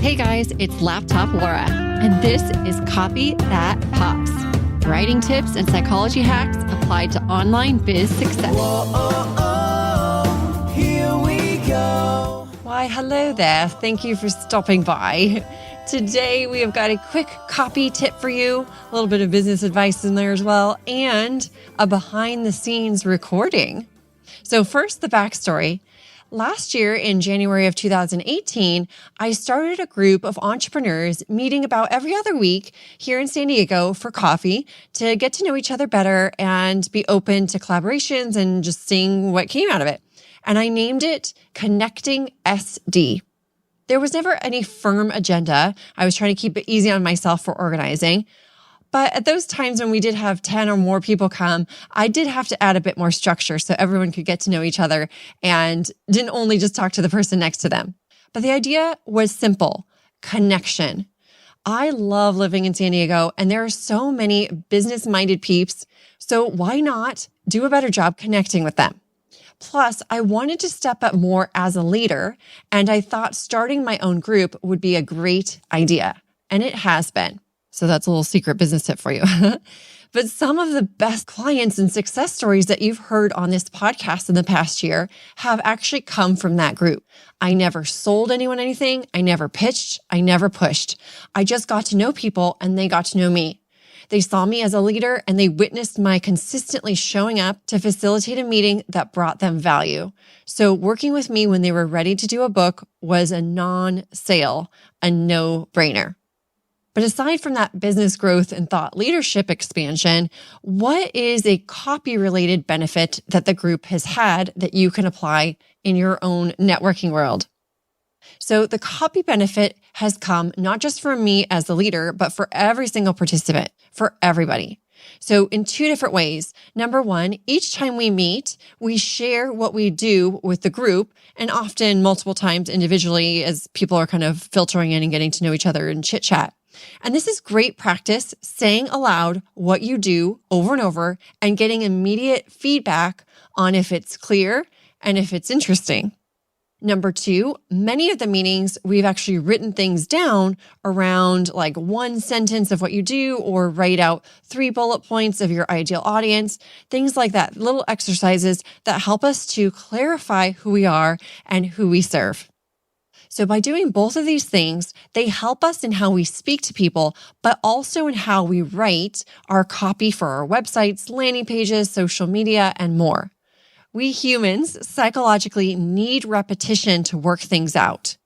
Hey guys, it's Laptop Laura, and this is Copy That Pops. Writing tips and psychology hacks applied to online biz success. Here we go. Why, hello there. Thank you for stopping by. Today, we have got a quick copy tip for you, a little bit of business advice in there as well, and a behind-the-scenes recording. So first, the backstory. Last year, in January of 2018, I started a group of entrepreneurs meeting about every other week here in San Diego for coffee to get to know each other better and be open to collaborations and just seeing what came out of it. And I named it ConnectingSD. There was never any firm agenda. I was trying to keep it easy on myself for organizing. But at those times when we did have 10 or more people come, I did have to add a bit more structure so everyone could get to know each other and didn't only just talk to the person next to them. But the idea was simple: connection. I love living in San Diego, and there are so many business-minded peeps, so why not do a better job connecting with them? Plus, I wanted to step up more as a leader, and I thought starting my own group would be a great idea, and it has been. So that's a little secret business tip for you. But some of the best clients and success stories that you've heard on this podcast in the past year have actually come from that group. I never sold anyone anything. I never pitched. I never pushed. I just got to know people and they got to know me. They saw me as a leader and they witnessed my consistently showing up to facilitate a meeting that brought them value. So working with me when they were ready to do a book was a non-sale, a no-brainer. But aside from that business growth and thought leadership expansion, what is a copy-related benefit that the group has had that you can apply in your own networking world? So the copy benefit has come not just for me as the leader, but for every single participant, for everybody. So in two different ways. Number one, each time we meet, we share what we do with the group, and often multiple times individually as people are kind of filtering in and getting to know each other and chit chat. And this is great practice, saying aloud what you do over and over and getting immediate feedback on if it's clear and if it's interesting. Number two, many of the meetings, we've actually written things down around like one sentence of what you do, or write out 3 bullet points of your ideal audience, things like that, little exercises that help us to clarify who we are and who we serve. So by doing both of these things, they help us in how we speak to people, but also in how we write our copy for our websites, landing pages, social media, and more. We humans psychologically need repetition to work things out.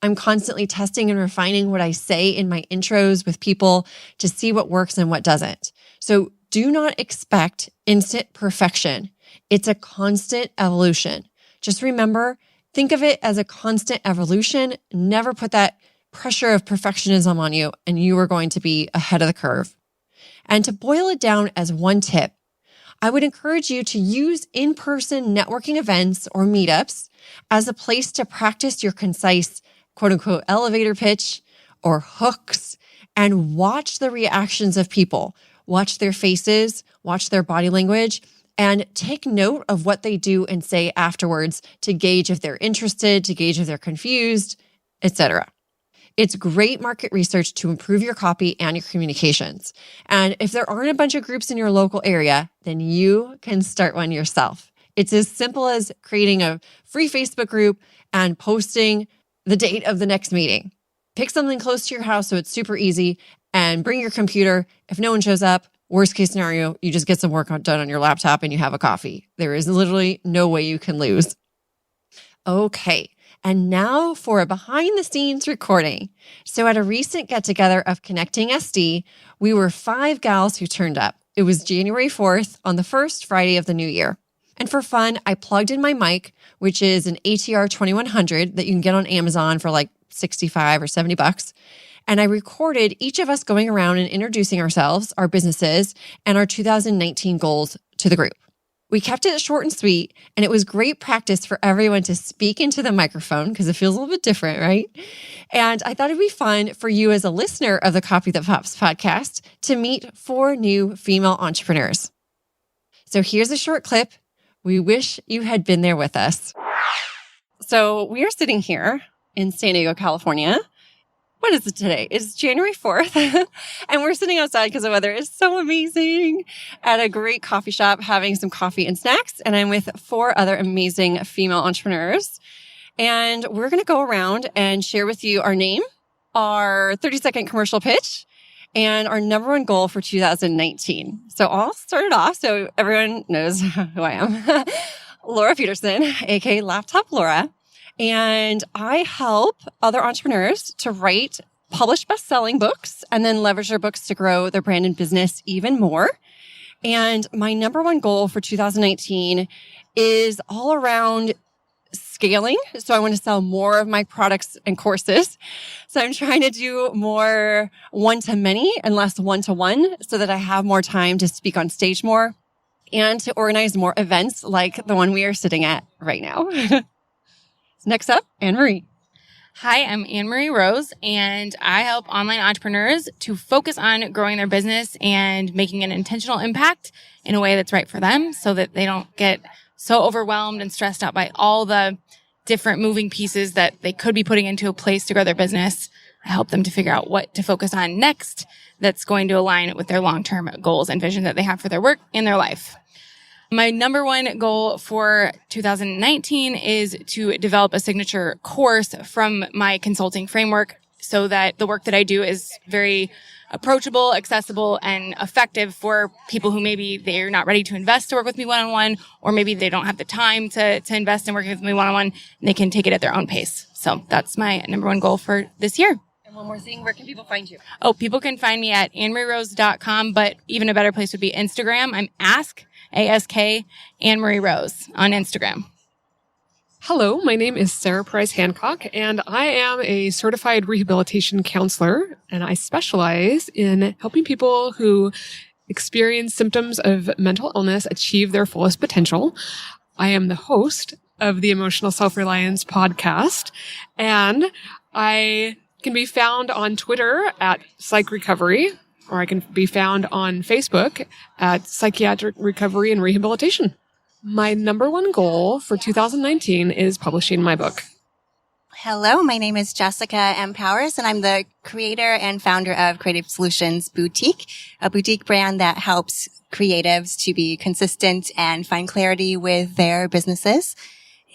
I'm constantly testing and refining what I say in my intros with people to see what works and what doesn't. So do not expect instant perfection. It's a constant evolution. Just remember, think of it as a constant evolution. Never put that pressure of perfectionism on you, and you are going to be ahead of the curve. And to boil it down as one tip, I would encourage you to use in-person networking events or meetups as a place to practice your concise, quote unquote, elevator pitch or hooks, and watch the reactions of people. Watch their faces, watch their body language, and take note of what they do and say afterwards to gauge if they're interested, to gauge if they're confused, etc. It's great market research to improve your copy and your communications. And if there aren't a bunch of groups in your local area, then you can start one yourself. It's as simple as creating a free Facebook group and posting the date of the next meeting. Pick something close to your house so it's super easy, and bring your computer. If no one shows up, worst case scenario, you just get some work done on your laptop and you have a coffee. There is literally no way you can lose. Okay. And now for a behind-the-scenes recording. So at a recent get-together of ConnectingSD, we were 5 gals who turned up. It was January 4th on the first Friday of the new year. And for fun, I plugged in my mic, which is an ATR 2100 that you can get on Amazon for like $65 or $70. And I recorded each of us going around and introducing ourselves, our businesses, and our 2019 goals to the group. We kept it short and sweet, and it was great practice for everyone to speak into the microphone because it feels a little bit different, right? And I thought it'd be fun for you as a listener of the Copy That Pops podcast to meet 4 new female entrepreneurs. So here's a short clip. We wish you had been there with us. So we are sitting here in San Diego, California, what is it today? It's January 4th, and we're sitting outside because the weather is so amazing at a great coffee shop having some coffee and snacks. And I'm with 4 other amazing female entrepreneurs. And we're going to go around and share with you our name, our 30-second commercial pitch, and our number 1 goal for 2019. So I'll start it off so everyone knows who I am. Laura Peterson, aka Laptop Laura. And I help other entrepreneurs to write, publish best-selling books, and then leverage their books to grow their brand and business even more. And my number 1 goal for 2019 is all around scaling. So I want to sell more of my products and courses. So I'm trying to do more one-to-many and less one-to-one so that I have more time to speak on stage more and to organize more events like the one we are sitting at right now. Next up, AnnMarie. Hi, I'm AnnMarie Rose, and I help online entrepreneurs to focus on growing their business and making an intentional impact in a way that's right for them so that they don't get so overwhelmed and stressed out by all the different moving pieces that they could be putting into a place to grow their business. I help them to figure out what to focus on next that's going to align with their long-term goals and vision that they have for their work and their life. My number 1 goal for 2019 is to develop a signature course from my consulting framework so that the work that I do is very approachable, accessible, and effective for people who maybe they're not ready to invest to work with me one-on-one, or maybe they don't have the time to invest in working with me one-on-one, and they can take it at their own pace. So that's my number 1 goal for this year. And one more thing, where can people find you? Oh, people can find me at AnnMarieRose.com, but even a better place would be Instagram. I'm ASK AnnMarie Rose on Instagram. Hello, my name is Sarah Price Hancock, and I am a certified rehabilitation counselor, and I specialize in helping people who experience symptoms of mental illness achieve their fullest potential. I am the host of the Emotional Self-Reliance podcast, and I can be found on Twitter at Psych Recovery, or I can be found on Facebook at Psychiatric Recovery and Rehabilitation. My number 1 goal for 2019 is publishing my book. Hello, my name is Jessica M. Powers, and I'm the creator and founder of Creative Solutions Boutique, a boutique brand that helps creatives to be consistent and find clarity with their businesses.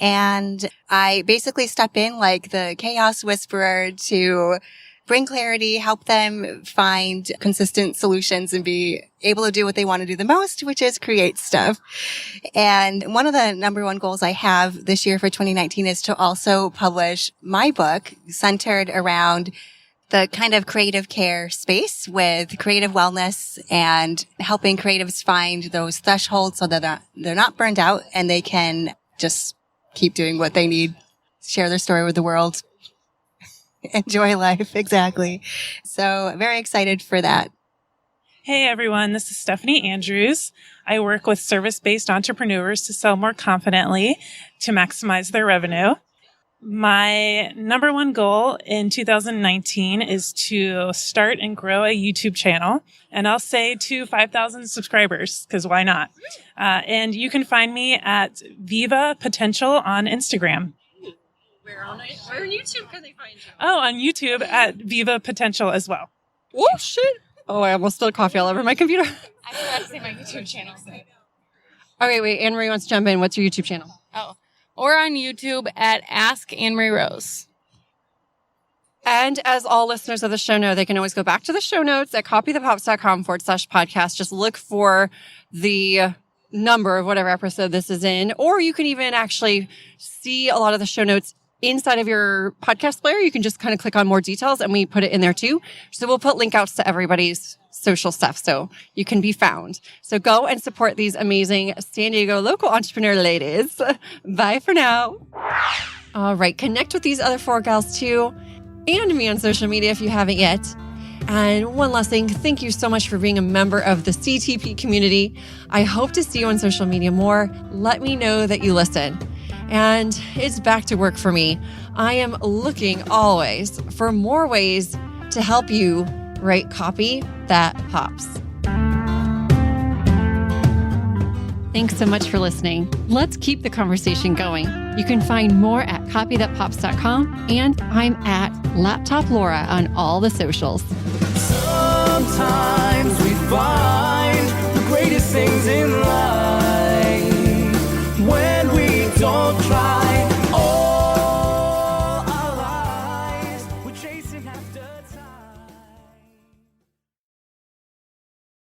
And I basically step in like the chaos whisperer to bring clarity, help them find consistent solutions and be able to do what they want to do the most, which is create stuff. And one of the number 1 goals I have this year for 2019 is to also publish my book centered around the kind of creative care space with creative wellness and helping creatives find those thresholds so that they're not burned out and they can just keep doing what they need, share their story with the world. Enjoy life. Exactly. So very excited for that. Hey everyone, this is Stephanie Andrews. I work with service-based entrepreneurs to sell more confidently to maximize their revenue. My number 1 goal in 2019 is to start and grow a YouTube channel. And I'll say to 5,000 subscribers, because why not? And you can find me at Viva Potential on Instagram. Where on YouTube can they find you? Oh, on YouTube at Viva Potential as well. Oh, shit. Oh, I almost spilled coffee all over my computer. I forgot to say my YouTube channel. Okay, wait. AnnMarie wants to jump in. What's your YouTube channel? Oh, or on YouTube at Ask AnnMarie Rose. And as all listeners of the show know, they can always go back to the show notes at copythepops.com/podcast. Just look for the number of whatever episode this is in, or you can even actually see a lot of the show notes inside of your podcast player. You can just kind of click on more details and we put it in there too. So we'll put link outs to everybody's social stuff so you can be found. So go and support these amazing San Diego local entrepreneur ladies. Bye for now. All right. Connect with these other 4 gals too and me on social media if you haven't yet. And one last thing, thank you so much for being a member of the CTP community. I hope to see you on social media more. Let me know that you listen. And it's back to work for me. I am looking always for more ways to help you write copy that pops. Thanks so much for listening. Let's keep the conversation going. You can find more at copythatpops.com, and I'm at Laptop Laura on all the socials. Sometimes